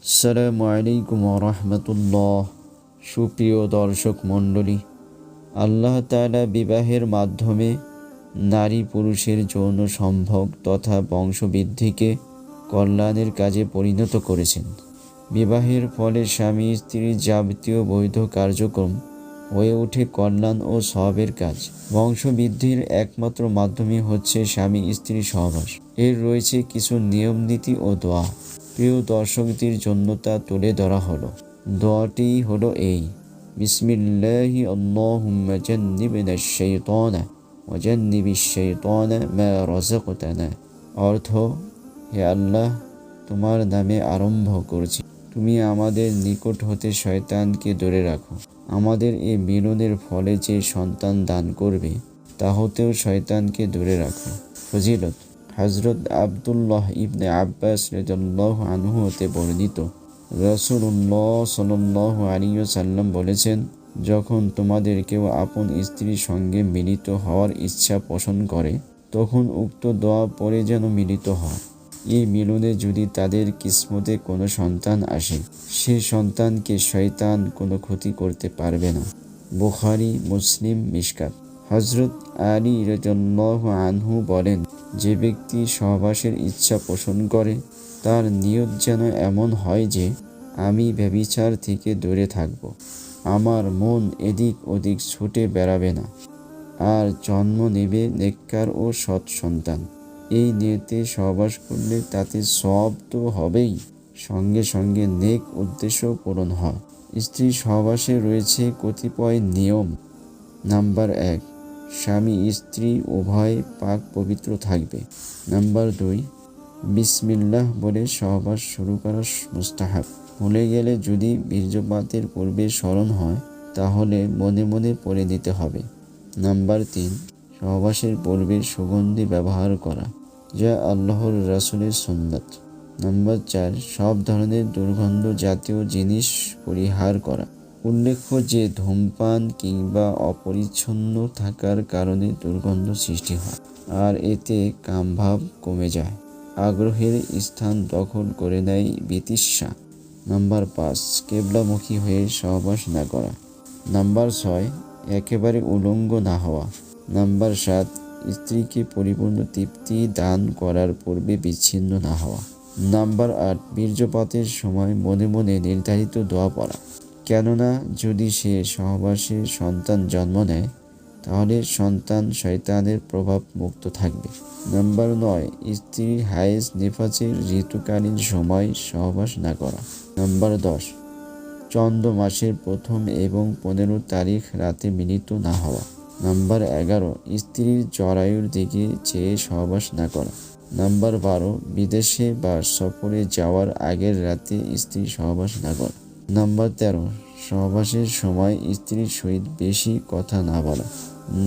আসসালামু আলাইকুম রাহমাতুল্লাহ। সুপ্রিয় দর্শক মণ্ডলী, আল্লাহ তাআলা বিবাহের মাধ্যমে নারী পুরুষের যৌন সম্ভোগ তথা বংশবৃদ্ধিকে কল্যাণের কাজে পরিণত করেছেন। বিবাহের ফলে স্বামী স্ত্রীর যাবতীয় বৈধ কার্যক্রম হয়ে ওঠে কল্যাণ ও সওয়াবের কাজ। বংশবৃদ্ধির একমাত্র মাধ্যমই হচ্ছে স্বামী স্ত্রী সহবাস। এর রয়েছে কিছু নিয়ম নীতি ও দোয়া। প্রিয় দর্শকদের জন্য তা তুলে ধরা হলো। দোয়াটি হলো এই: বিসমিল্লাহি আল্লাহুম্মা জান্নিবনা শাইতানা ওয়া জান্নিবিশ শাইতানা মা রাযাকতানা। অর্থ: হে আল্লাহ, তোমার নামে আরম্ভ করছি, তুমি আমাদের নিকট হতে শয়তানকে দূরে রাখো। আমাদের এই মিলনের ফলে যে সন্তান দান করবে তা হতেও শয়তানকে দূরে রাখো। ফজিলত: হযরত আব্দুল্লাহ ইবনে আব্বাস রাদিয়াল্লাহু আনহু হতে বর্ণিত, রাসূলুল্লাহ সাল্লাল্লাহু আলাইহি ওয়াসাল্লাম বলেছেন, যখন তোমাদের কেউ আপন স্ত্রীর সঙ্গে মিলিত হওয়ার ইচ্ছা পোষণ করে তখন উক্ত দোয়া পড়ে যেন মিলিত হয়। এই মিলনে যদি তাদের কিসমতে কোনো সন্তান আসে, সে সন্তানকে শয়তান কোনো ক্ষতি করতে পারবে না। বুখারী, মুসলিম, মিশকাত। হযরত আলী রাদিয়াল্লাহু আনহু বলেন, যে ব্যক্তি সহবাসের ইচ্ছা পোষণ করে তার নিয়ত যেন এমন হয় যে, আমি ব্যভিচার থেকে দূরে থাকব, আমার মন এদিক ওদিক ছুটে বেড়াবে না, আর জন্ম নেবে নেককার ও সৎ সন্তান। এই নিয়তে সহবাস করলে তাতে সওয়াব তো হবেই, সঙ্গে সঙ্গে নেক উদ্দেশ্য পূরণ হয়। স্ত্রী সহবাসে রয়েছে কতিপয় নিয়ম। নাম্বার 1, স্বামী স্ত্রী উভয় পাক পবিত্র থাকবে। নাম্বার 2, বিসমিল্লাহ বলে সহবাস শুরু করা মুস্তাহাব। ভুলে গেলে যদি বীর্যপাতের পূর্বে স্মরণ হয় তাহলে মনে মনে পড়ে নিতে হবে। নাম্বার 3, সহবাসের পূর্বে সুগন্ধি ব্যবহার করা, যা আল্লাহর রাসূলের সুন্নাত। নাম্বার 4, সব ধরনের দুর্গন্ধ জাতীয় জিনিস পরিহার করা। উল্লেখ্য যে ধূমপান কিংবা অপরিচ্ছন্ন থাকার কারণে দুর্গন্ধ সৃষ্টি হয়, আর এতে কামভাব কমে যায়, আগ্রহের স্থান দখল করে নেয় বিতৃষ্ণা। নাম্বার 5, কিবলামুখী হয়ে সহবাস না করা। নাম্বার 6, একেবারে উলঙ্গ না হওয়া। নাম্বার 7, স্ত্রীকে পরিপূর্ণ তৃপ্তি দান করার পূর্বে বিচ্ছিন্ন না হওয়া। নাম্বার 8, বীর্যপাতের সময় মনে মনে নির্ধারিত দোয়া পড়া, কেননা যদি সে সহবাসে সন্তান জন্ম নেয় তাহলে সন্তান শয়তানের প্রভাব মুক্ত থাকবে। নাম্বার 9, স্ত্রীর হায়েজ নিফাসের ঋতুকালীন সময় সহবাস না করা। নাম্বার 10, চন্দ্র মাসের 1 এবং 15 তারিখ রাতে মিলিত না হওয়া। নাম্বার 11, স্ত্রীর জরায়ুর দিকে চেয়ে সহবাস না করা। নাম্বার 12, বিদেশে বা সফরে যাওয়ার আগের রাতে স্ত্রী সহবাস না করা। নাম্বার 13, সহবাসের সময় স্ত্রীর সহিত বেশি কথা না বলা।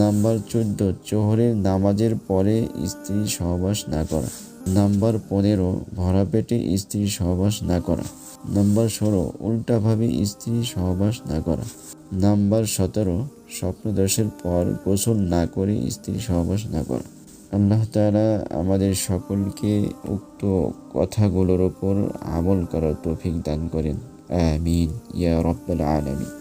নাম্বার 14, জোহরের নামাজের পরে স্ত্রী সহবাস না করা। নাম্বার 15, ভরা পেটে স্ত্রী সহবাস না করা। নাম্বার 16, উল্টাভাবে স্ত্রী সহবাস না করা। নাম্বার 17, স্বপ্নদোষের পর গোসল না করে স্ত্রী সহবাস না করা। আল্লাহ তাআলা আমাদের সকলকে উক্ত কথাগুলোর ওপর আমল করার তৌফিক দান করেন। আমিন ইয়া রাব্বাল আলামিন।